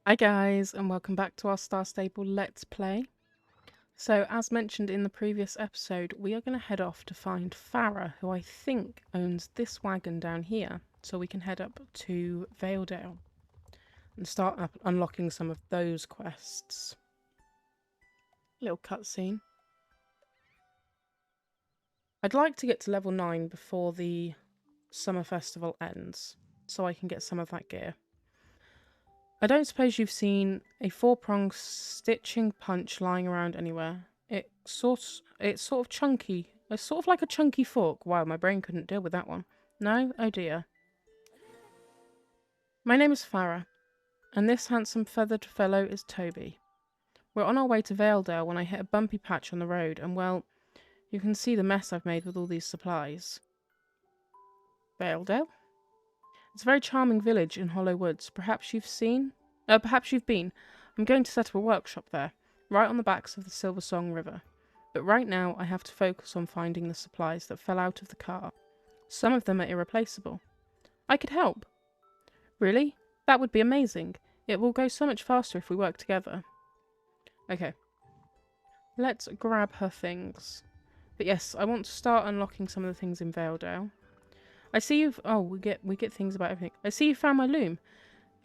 Hi guys, and welcome back to our Star Stable Let's Play. So, as mentioned in the previous episode, we are going to head off to find Farah, who I think owns this wagon down here, so we can head up to Valedale and start up unlocking some of those quests. Little cutscene. I'd like to get to level 9 before the summer festival ends, so I can get some of that gear. I don't suppose you've seen a four-pronged stitching punch lying around anywhere. It's sort of chunky. It's sort of like a chunky fork. Wow, my brain couldn't deal with that one. No? Oh dear. My name is Farah, and this handsome feathered fellow is Toby. We're on our way to Valedale when I hit a bumpy patch on the road, and well, you can see the mess I've made with all these supplies. Valedale? It's a very charming village in Hollow Woods. Perhaps you've been. I'm going to set up a workshop there, right on the banks of the Silver Song River. But right now I have to focus on finding the supplies that fell out of the car. Some of them are irreplaceable. I could help. Really? That would be amazing. It will go so much faster if we work together. Okay. Let's grab her things. But yes, I want to start unlocking some of the things in Valedale. I see you've... Oh, we get things about everything. I see you found my loom.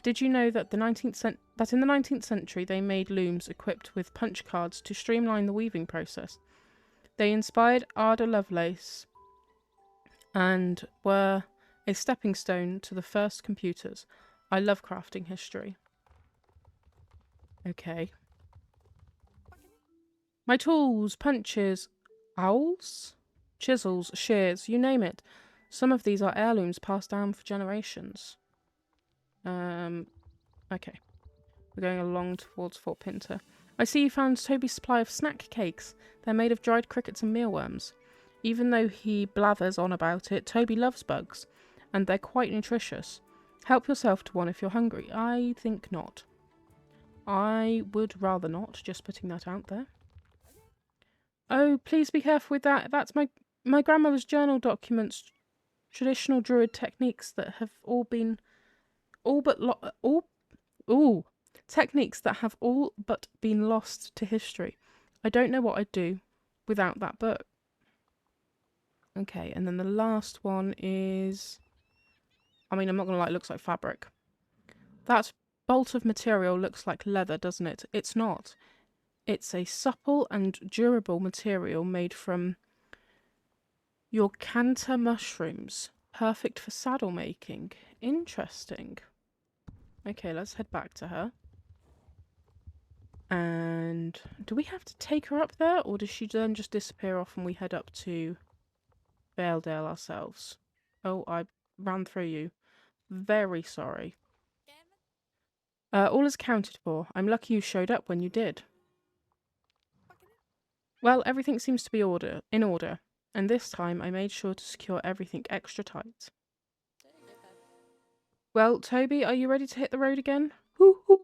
Did you know that in the 19th century they made looms equipped with punch cards to streamline the weaving process? They inspired Ada Lovelace and were a stepping stone to the first computers. I love crafting history. Okay. My tools, punches, owls, chisels, shears, you name it. Some of these are heirlooms passed down for generations. Okay. We're going along towards Fort Pinter. I see you found Toby's supply of snack cakes. They're made of dried crickets and mealworms. Even though he blathers on about it, Toby loves bugs, and they're quite nutritious. Help yourself to one if you're hungry. I think not. I would rather not, just putting that out there. Oh, please be careful with that. That's my grandmother's journal documents, traditional druid techniques that have techniques that have all but been lost to history. I don't know what I'd do without that book. Okay, and then the last one is... I mean, I'm not gonna lie, it looks like fabric. That bolt of material looks like leather, doesn't it? It's not. It's a supple and durable material made from your Canta mushrooms. Perfect for saddle making. Interesting. Okay, let's head back to her. And do we have to take her up there, or does she then just disappear off and we head up to Valedale ourselves? Oh, I ran through you. Very sorry. All is accounted for. I'm lucky you showed up when you did. Well, everything seems to be in order, and this time I made sure to secure everything extra tight. Well, Toby, are you ready to hit the road again? Hoo-hoo.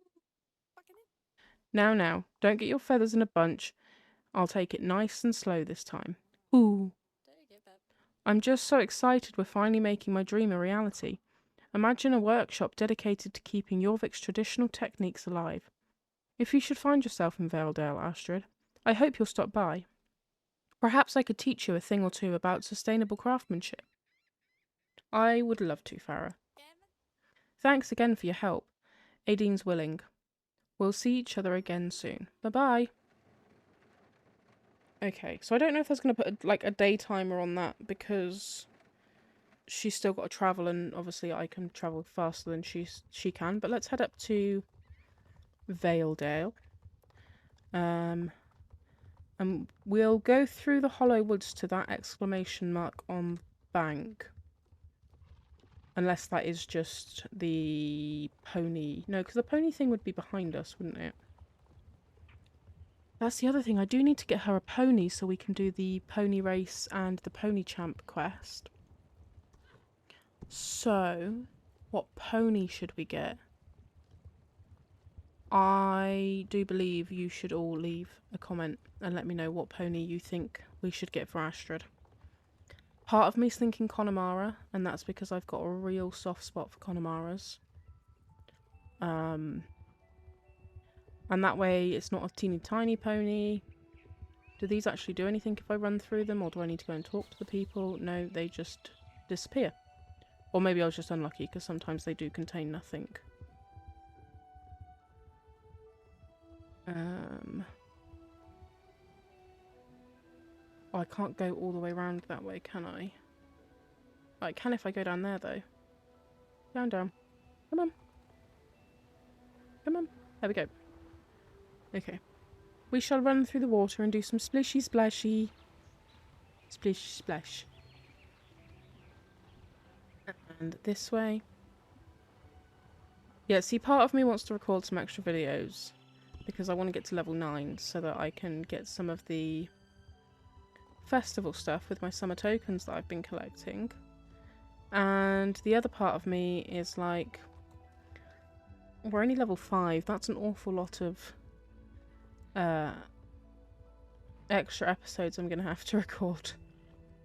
Now, don't get your feathers in a bunch. I'll take it nice and slow this time. Ooh. I'm just so excited we're finally making my dream a reality. Imagine a workshop dedicated to keeping Jorvik's traditional techniques alive. If you should find yourself in Valedale, Astrid, I hope you'll stop by. Perhaps I could teach you a thing or two about sustainable craftsmanship. I would love to, Farah. Thanks again for your help. Aidine's willing. We'll see each other again soon. Bye-bye. Okay, so I don't know if that's going to put a day timer on that because she's still got to travel, and obviously I can travel faster than she can. But let's head up to Valedale. And we'll go through the Hollow Woods to that exclamation mark on the bank. Unless that is just the pony. No, because the pony thing would be behind us, wouldn't it? That's the other thing. I do need to get her a pony so we can do the pony race and the pony champ quest. So, what pony should we get? I do believe you should all leave a comment and let me know what pony you think we should get for Astrid. Part of me's thinking Connemara, and that's because I've got a real soft spot for Connemara's. And that way it's not a teeny tiny pony. Do these actually do anything if I run through them, or do I need to go and talk to the people? No, they just disappear. Or maybe I was just unlucky, because sometimes they do contain nothing. Oh, I can't go all the way around that way, can I? I can if I go down there, though. Down, down. Come on. Come on. There we go. Okay. We shall run through the water and do some splishy splashy. Splish splash. And this way. Yeah, see, part of me wants to record some extra videos because I want to get to level 9 so that I can get some of the festival stuff with my summer tokens that I've been collecting. And the other part of me is like, we're only level 5. That's an awful lot of extra episodes I'm going to have to record.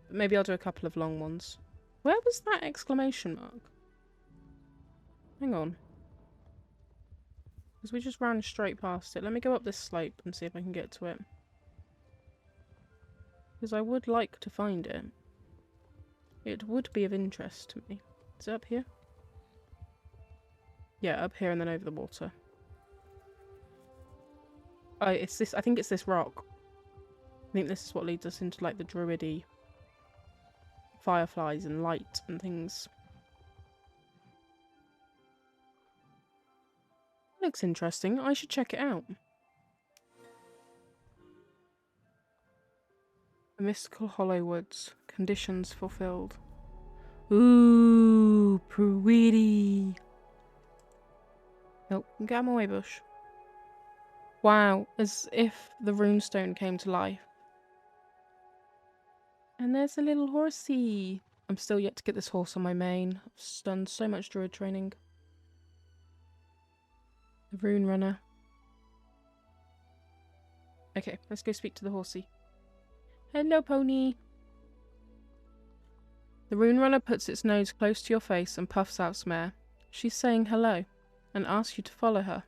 But maybe I'll do a couple of long ones. Where was that exclamation mark? Hang on. Because we just ran straight past it. Let me go up this slope and see if I can get to it. Because I would like to find it. It would be of interest to me. Is it up here? Yeah, up here and then over the water. Oh, it's this. I think it's this rock. I think this is what leads us into like the druidy fireflies and light and things. Looks interesting. I should check it out. The mystical hollow woods. Conditions fulfilled. Ooh, pretty. Nope, get out of my way, bush. Wow, as if the runestone came to life. And there's a little horsey. I'm still yet to get this horse on my main. I've done so much druid training. The rune runner. Okay, let's go speak to the horsey. Hello, pony. The rune runner puts its nose close to your face and puffs out some air. She's saying hello and asks you to follow her.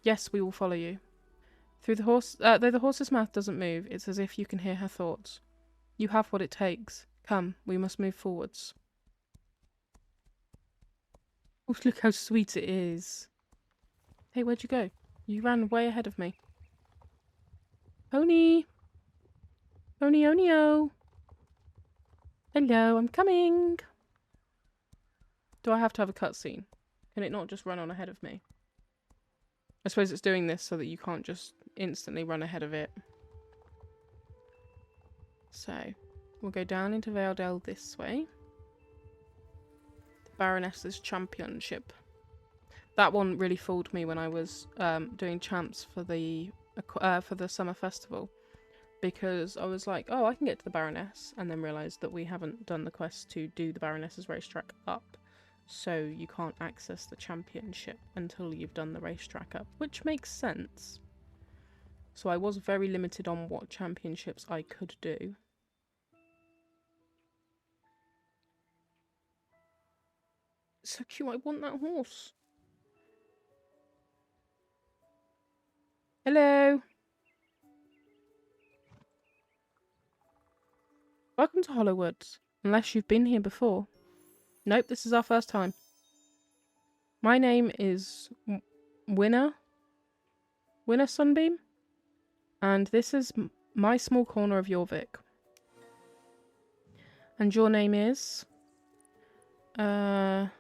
Yes, we will follow you. Though the horse's mouth doesn't move, it's as if you can hear her thoughts. You have what it takes. Come, we must move forwards. Oh, look how sweet it is. Hey, where'd you go? You ran way ahead of me. Pony! Pony, onio! Hello, I'm coming! Do I have to have a cutscene? Can it not just run on ahead of me? I suppose it's doing this so that you can't just instantly run ahead of it. So, we'll go down into Valedale this way. The Baroness's Championship. That one really fooled me when I was doing champs for the summer festival. Because I was like, oh, I can get to the Baroness, and then realised that we haven't done the quest to do the Baroness's racetrack up. So you can't access the championship until you've done the racetrack up, which makes sense. So I was very limited on what championships I could do. So cute, I want that horse. Hello. Welcome to Hollowwoods, unless you've been here before. Nope, this is our first time. My name is Winner Sunbeam, and this is my small corner of Jorvik. And your name is... That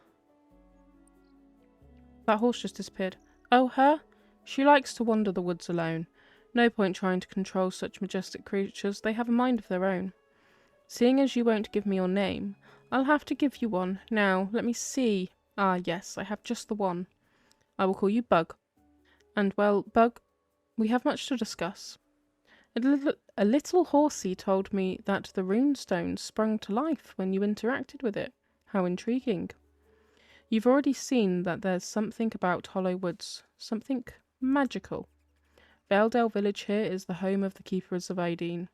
horse just disappeared. Oh, her? She likes to wander the woods alone. No point trying to control such majestic creatures. They have a mind of their own. Seeing as you won't give me your name, I'll have to give you one. Now, let me see. Ah, yes, I have just the one. I will call you Bug. And, well, Bug, we have much to discuss. A little horsey told me that the runestone sprung to life when you interacted with it. How intriguing. You've already seen that there's something about Hollow Woods, something magical. Valedale Village here is the home of the Keepers of Aideen,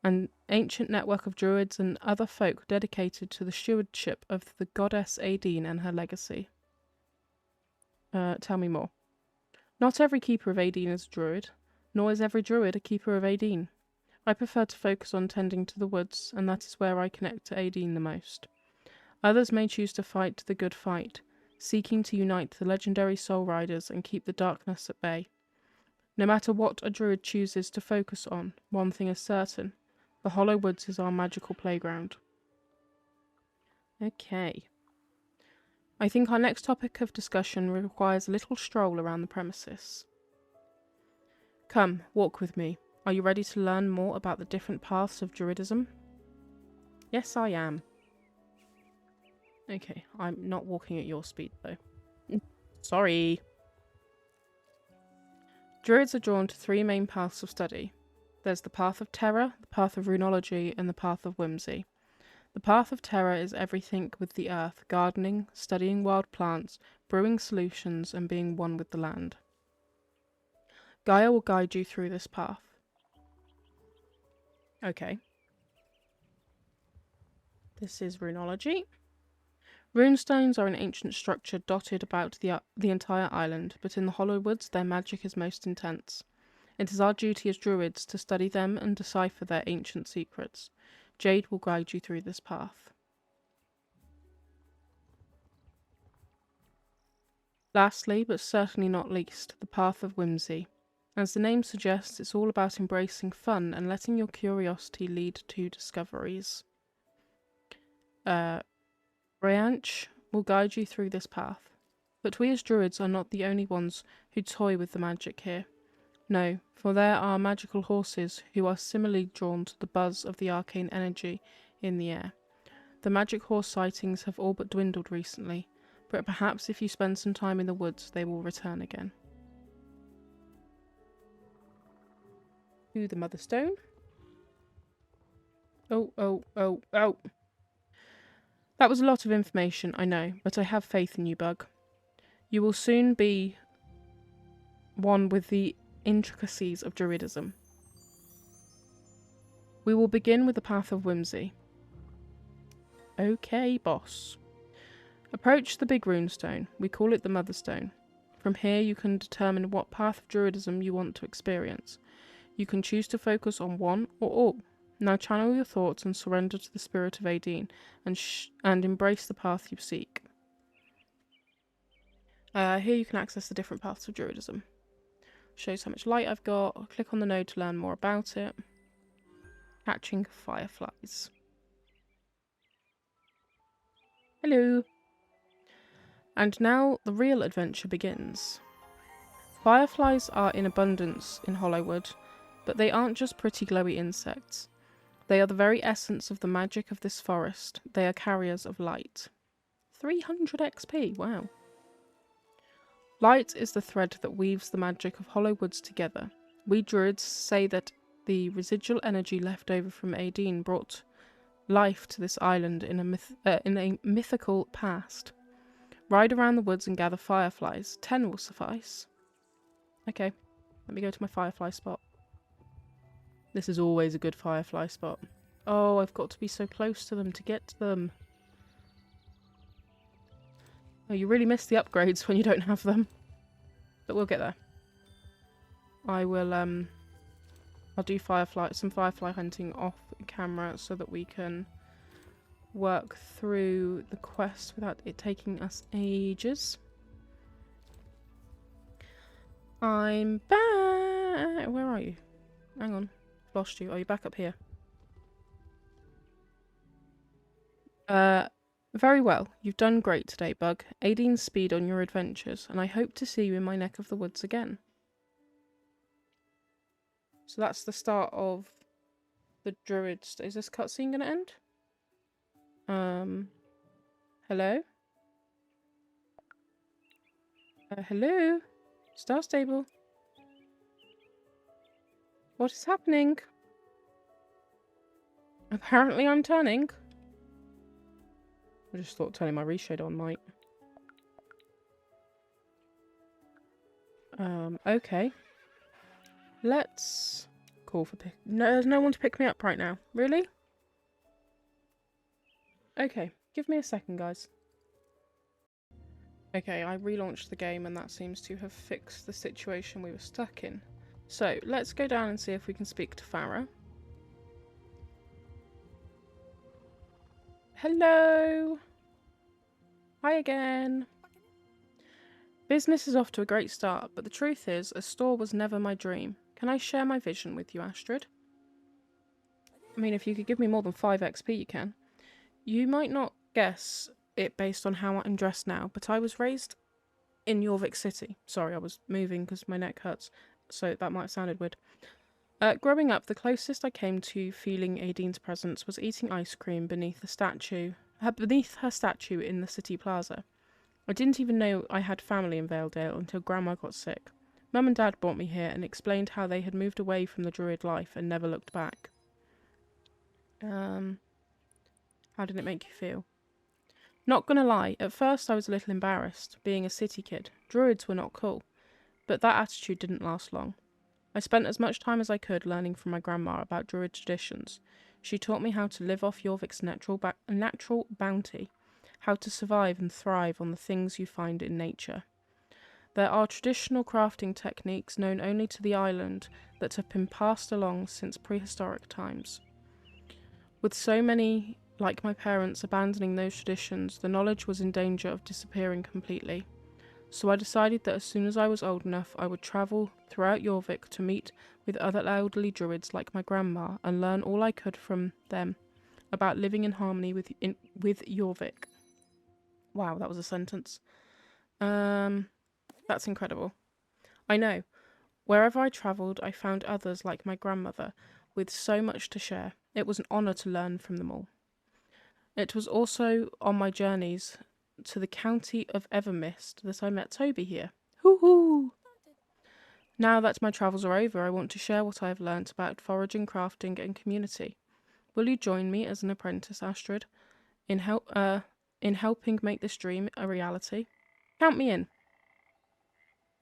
an ancient network of druids and other folk dedicated to the stewardship of the goddess Aideen and her legacy. Tell me more. Not every keeper of Aideen is a druid, nor is every druid a keeper of Aideen. I prefer to focus on tending to the woods, and that is where I connect to Aideen the most. Others may choose to fight the good fight, seeking to unite the legendary soul riders and keep the darkness at bay. No matter what a druid chooses to focus on, one thing is certain: the Hollow Woods is our magical playground. Okay. I think our next topic of discussion requires a little stroll around the premises. Come, walk with me. Are you ready to learn more about the different paths of Druidism? Yes, I am. Okay, I'm not walking at your speed, though. Sorry. Druids are drawn to three main paths of study. There's the path of terror, the path of runology, and the path of whimsy. The path of terror is everything with the earth: gardening, studying wild plants, brewing solutions, and being one with the land. Gaia will guide you through this path. Okay. This is runology. Runestones are an ancient structure dotted about the entire island, but in the Hollow Woods their magic is most intense. It is our duty as druids to study them and decipher their ancient secrets. Jade will guide you through this path. Lastly, but certainly not least, the path of whimsy. As the name suggests, it's all about embracing fun and letting your curiosity lead to discoveries. Rayanch will guide you through this path. But we as druids are not the only ones who toy with the magic here. No, for there are magical horses who are similarly drawn to the buzz of the arcane energy in the air. The magic horse sightings have all but dwindled recently, but perhaps if you spend some time in the woods, they will return again. To the Mother Stone. Oh. That was a lot of information, I know, but I have faith in you, Bug. You will soon be one with the intricacies of Druidism. We will begin with the path of whimsy. Okay, boss. Approach the big runestone. We call it the Mother Stone. From here you can determine what path of Druidism you want to experience. You can choose to focus on one or all. Now channel your thoughts and surrender to the spirit of Aideen and embrace the path you seek. Here you can access the different paths of Druidism. Shows how much light I've got. Click on the node to learn more about it. Catching fireflies. Hello. And now the real adventure begins. Fireflies are in abundance in Hollowwood, but they aren't just pretty glowy insects. They are the very essence of the magic of this forest. They are carriers of light. 300 XP, wow. Light is the thread that weaves the magic of Hollowwoods together. We druids say that the residual energy left over from Aideen brought life to this island in a mythical past. Ride around the woods and gather fireflies. 10 will suffice. Okay, let me go to my firefly spot. This is always a good firefly spot. Oh, I've got to be so close to them to get to them. Oh, you really miss the upgrades when you don't have them. But we'll get there. I will, I'll do some firefly hunting off camera so that we can work through the quest without it taking us ages. I'm back! Where are you? Hang on. Lost you. Are you back up here? Very well. You've done great today, Bug. Aideen's speed on your adventures, and I hope to see you in my neck of the woods again. So that's the start of the druids. Is this cutscene gonna end? Hello? Hello? Star Stable? What is happening? Apparently I'm turning. I just thought turning my reshade on might. Okay. Let's call for pick. No, there's no one to pick me up right now. Really? Okay, give me a second, guys. Okay, I relaunched the game and that seems to have fixed the situation we were stuck in. So, let's go down and see if we can speak to Farah. Hello! Hi again! Business is off to a great start, but the truth is, a store was never my dream. Can I share my vision with you, Astrid? I mean, if you could give me more than 5 XP, you can. You might not guess it based on how I'm dressed now, but I was raised in Jorvik City. Sorry, I was moving because my neck hurts, so that might have sounded weird. Growing up, the closest I came to feeling Aidine's presence was eating ice cream beneath her statue in the city plaza. I didn't even know I had family in Valedale until Grandma got sick. Mum and Dad brought me here and explained how they had moved away from the Druid life and never looked back. How did it make you feel? Not gonna lie, at first I was a little embarrassed, being a city kid. Druids were not cool, but that attitude didn't last long. I spent as much time as I could learning from my grandma about Druid traditions. She taught me how to live off Jorvik's natural bounty, how to survive and thrive on the things you find in nature. There are traditional crafting techniques known only to the island that have been passed along since prehistoric times. With so many, like my parents, abandoning those traditions, the knowledge was in danger of disappearing completely. So I decided that as soon as I was old enough, I would travel throughout Jorvik to meet with other elderly druids like my grandma and learn all I could from them about living in harmony with Jorvik. Wow, that was a sentence. That's incredible. I know. Wherever I travelled, I found others like my grandmother with so much to share. It was an honour to learn from them all. It was also on my journeys to the county of Evermist that I met Toby here. Hoo hoo! Now that my travels are over, I want to share what I have learnt about foraging, crafting, and community. Will you join me as an apprentice, Astrid, in helping make this dream a reality? Count me in.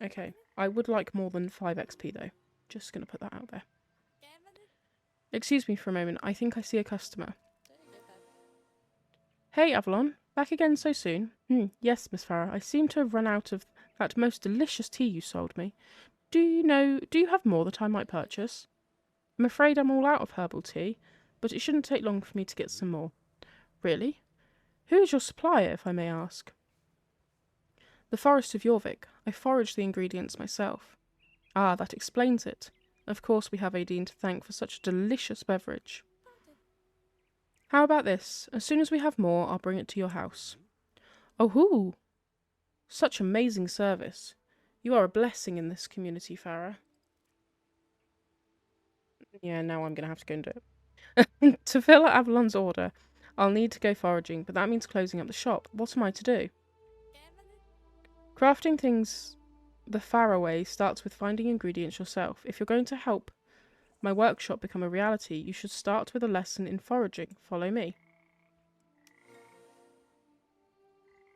Okay, I would like more than 5 XP though. Just gonna put that out there. Excuse me for a moment, I think I see a customer. Hey, Avalon. Back again so soon? Yes, Miss Farah. I seem to have run out of that most delicious tea you sold me. Do you have more that I might purchase? I'm afraid I'm all out of herbal tea, but it shouldn't take long for me to get some more. Really? Who is your supplier, if I may ask? The Forest of Jorvik. I forage the ingredients myself. Ah, that explains it. Of course we have Aideen to thank for such a delicious beverage. How about this? As soon as we have more, I'll bring it to your house. Oh hoo! Such amazing service. You are a blessing in this community, Farah. Yeah, now I'm going to have to go and do it. To fill Avalon's order, I'll need to go foraging, but that means closing up the shop. What am I to do? Crafting things the Farah way starts with finding ingredients yourself. If you're going to help my workshop become a reality, you should start with a lesson in foraging. Follow me.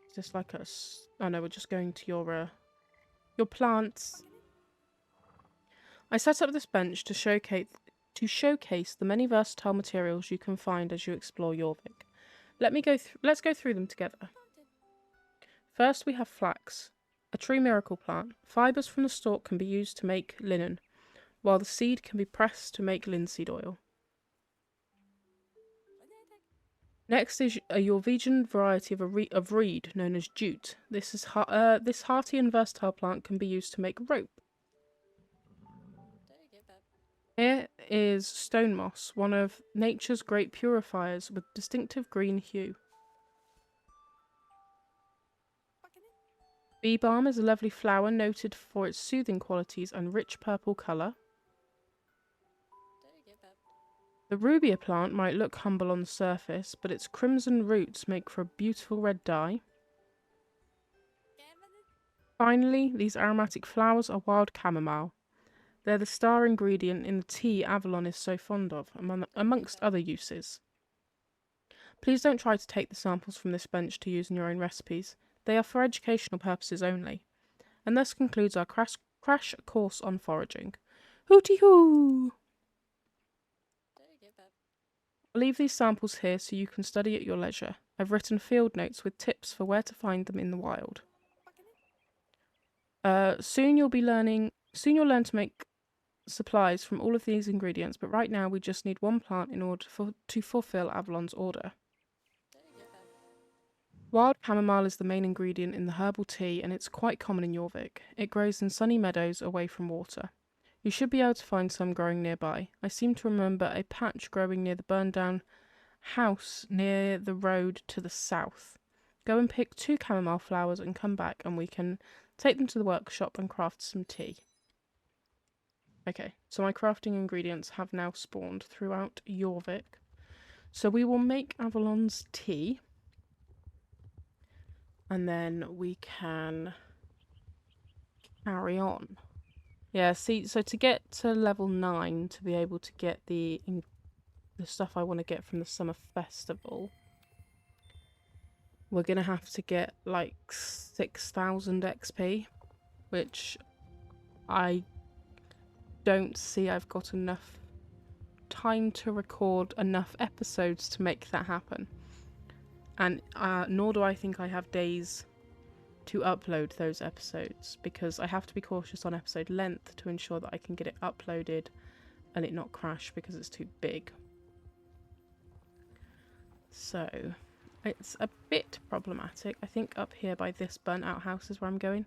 Is this like us? Oh no, we're just going to your plants. I set up this bench to showcase the many versatile materials you can find as you explore Jorvik. Let's go through them together. First, we have flax, a tree miracle plant. Fibers from the stalk can be used to make linen, while the seed can be pressed to make linseed oil. Next is a Norwegian variety of reed known as jute. This hearty and versatile plant can be used to make rope. Here is stone moss, one of nature's great purifiers with distinctive green hue. Bee balm is a lovely flower noted for its soothing qualities and rich purple colour. The rubia plant might look humble on the surface, but its crimson roots make for a beautiful red dye. Finally, these aromatic flowers are wild chamomile. They're the star ingredient in the tea Avalon is so fond of, amongst other uses. Please don't try to take the samples from this bench to use in your own recipes. They are for educational purposes only. And thus concludes our crash course on foraging. Hooty hoo! I'll leave these samples here so you can study at your leisure. I've written field notes with tips for where to find them in the wild. Soon you'll learn to make supplies from all of these ingredients, but right now we just need one plant in order to fulfill Avalon's order. Wild chamomile is the main ingredient in the herbal tea, and it's quite common in Jorvik. It grows in sunny meadows away from water. You should be able to find some growing nearby. I seem to remember a patch growing near the burned down house near the road to the south. Go and pick 2 chamomile flowers and come back, and we can take them to the workshop and craft some tea. Okay, so my crafting ingredients have now spawned throughout Jorvik. So we will make Avalon's tea. And then we can carry on. Yeah, see, so to get to level 9, to be able to get the stuff I want to get from the summer festival, we're going to have to get like 6,000 XP, which I don't see I've got enough time to record enough episodes to make that happen. And nor do I think I have days to upload those episodes, because I have to be cautious on episode length to ensure that I can get it uploaded and it not crash because it's too big. So it's a bit problematic. I think up here by this burnt out house is where I'm going.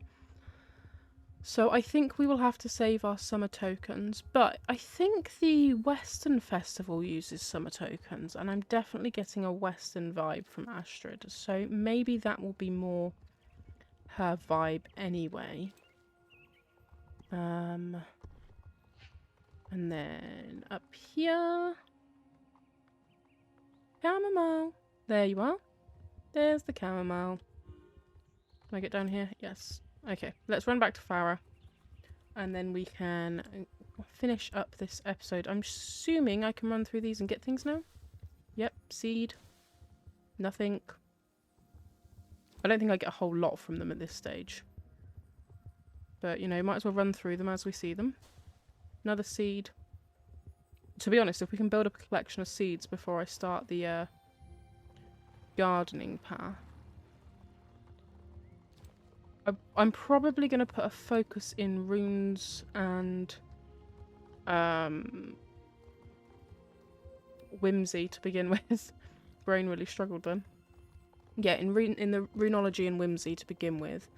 So I think we will have to save our summer tokens, but I think the Western Festival uses summer tokens, and I'm definitely getting a Western vibe from Astrid, so maybe that will be more her vibe anyway. And then up here, chamomile. There you are. There's the chamomile. Can I get down here? Yes. Okay, let's run back to Farah, and then we can finish up this episode. I'm assuming I can run through these and get things now. Yep, seed. Nothing. I don't think I get a whole lot from them at this stage. But, you know, might as well run through them as we see them. Another seed. To be honest, if we can build up a collection of seeds before I start the gardening path. I'm probably going to put a focus in runes and whimsy to begin with. Brain really struggled then. Yeah, in the runology and whimsy to begin with,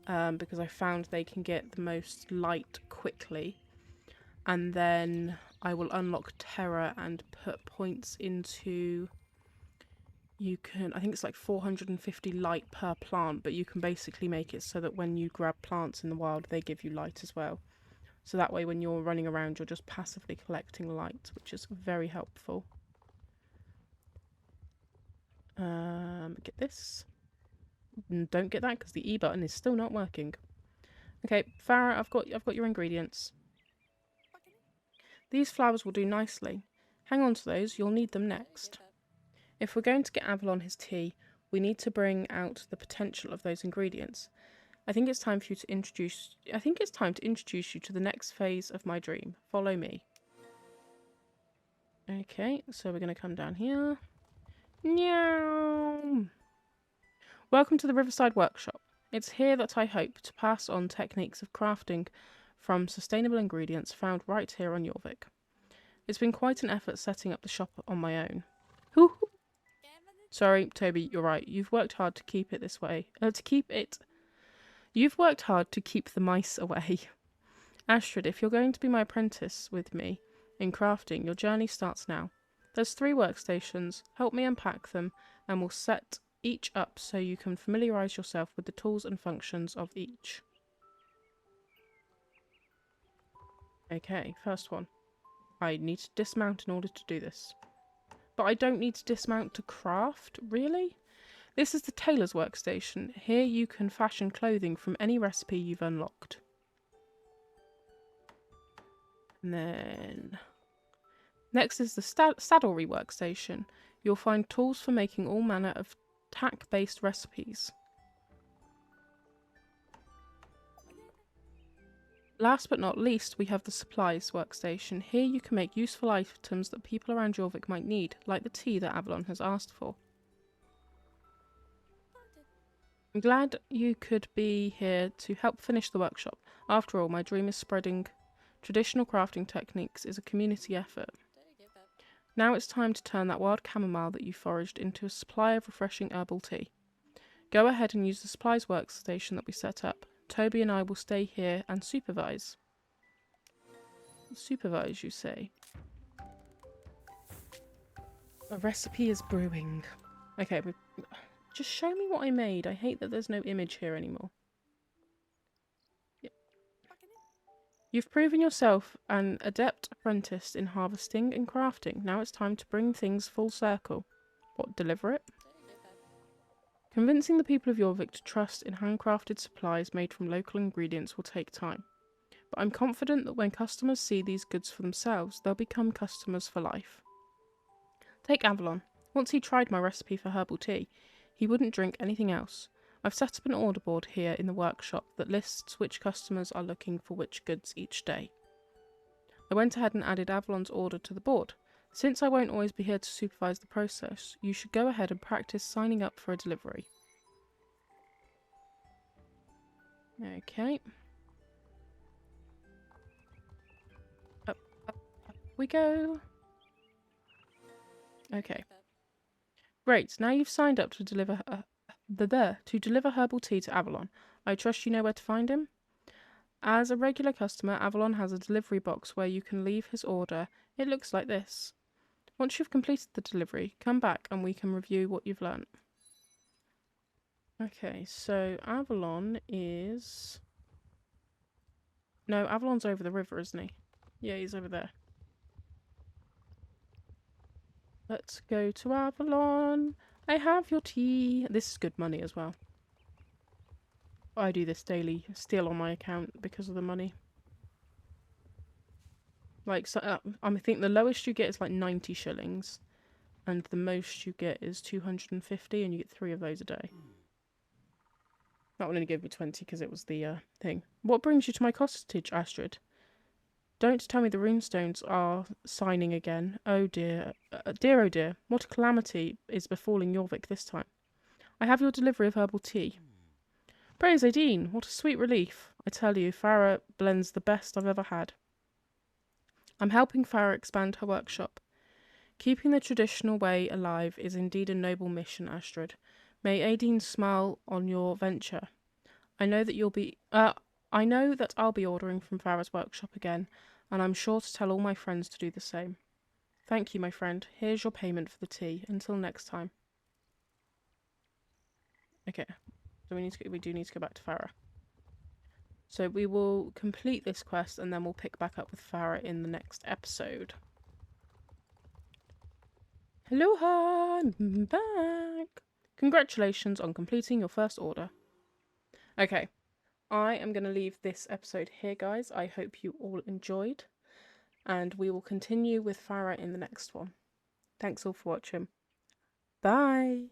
because I found they can get the most light quickly, and then I will unlock terror and put points into. You can, I think it's like 450 light per plant, but you can basically make it so that when you grab plants in the wild, they give you light as well. So that way when you're running around, you're just passively collecting light, which is very helpful. Get this. Don't get that because the E button is still not working. Okay, Farah, I've got your ingredients. These flowers will do nicely. Hang on to those, you'll need them next. If we're going to get Avalon his tea, we need to bring out the potential of those ingredients. I think it's time to introduce you to the next phase of my dream. Follow me. Okay, so we're going to come down here. Meow. Welcome to the Riverside Workshop. It's here that I hope to pass on techniques of crafting from sustainable ingredients found right here on Jorvik. It's been quite an effort setting up the shop on my own. Sorry, Toby, you're right. You've worked hard to keep it this way. You've worked hard to keep the mice away. Astrid, if you're going to be my apprentice with me in crafting, your journey starts now. There's 3 workstations. Help me unpack them, and we'll set each up so you can familiarise yourself with the tools and functions of each. Okay, first one. I need to dismount in order to do this. But I don't need to dismount to craft, really? This is the tailor's workstation. Here you can fashion clothing from any recipe you've unlocked. And then next is the saddlery workstation. You'll find tools for making all manner of tack-based recipes. Last but not least, we have the supplies workstation. Here you can make useful items that people around Jorvik might need, like the tea that Avalon has asked for. I'm glad you could be here to help finish the workshop. After all, my dream is spreading traditional crafting techniques is a community effort. Now it's time to turn that wild chamomile that you foraged into a supply of refreshing herbal tea. Go ahead and use the supplies workstation that we set up. Toby and I will stay here and supervise. Supervise, you say? A recipe is brewing. Okay, just show me what I made. I hate that there's no image here anymore. Yep. You've proven yourself an adept apprentice in harvesting and crafting. Now it's time to bring things full circle. What, deliver it? Convincing the people of Jorvik to trust in handcrafted supplies made from local ingredients will take time. But I'm confident that when customers see these goods for themselves, they'll become customers for life. Take Avalon. Once he tried my recipe for herbal tea, he wouldn't drink anything else. I've set up an order board here in the workshop that lists which customers are looking for which goods each day. I went ahead and added Avalon's order to the board. Since I won't always be here to supervise the process, you should go ahead and practice signing up for a delivery. Okay. Up we go. Okay. Great, now you've signed up to deliver herbal tea to Avalon. I trust you know where to find him? As a regular customer, Avalon has a delivery box where you can leave his order. It looks like this. Once you've completed the delivery, come back and we can review what you've learnt. Okay, so Avalon is... No, Avalon's over the river, isn't he? Yeah, he's over there. Let's go to Avalon. I have your tea. This is good money as well. I do this daily, still on my account because of the money. Like, so, I think the lowest you get is like 90 shillings. And the most you get is 250, and you get 3 of those a day. That one only gave me 20 because it was the thing. What brings you to my cottage, Astrid? Don't tell me the runestones are signing again. Oh dear. Dear, oh dear. What a calamity is befalling Jorvik this time. I have your delivery of herbal tea. Praise Aideen, what a sweet relief. I tell you, Farah blends the best I've ever had. I'm helping Farah expand her workshop. Keeping the traditional way alive is indeed a noble mission, Astrid. May Aideen smile on your venture. I know that I'll be ordering from Farah's workshop again, and I'm sure to tell all my friends to do the same. Thank you, my friend. Here's your payment for the tea. Until next time. Okay, so we do need to go back to Farah. So we will complete this quest and then we'll pick back up with Farah in the next episode. Aloha! I'm back! Congratulations on completing your first order. Okay, I am going to leave this episode here, guys. I hope you all enjoyed. And we will continue with Farah in the next one. Thanks all for watching. Bye!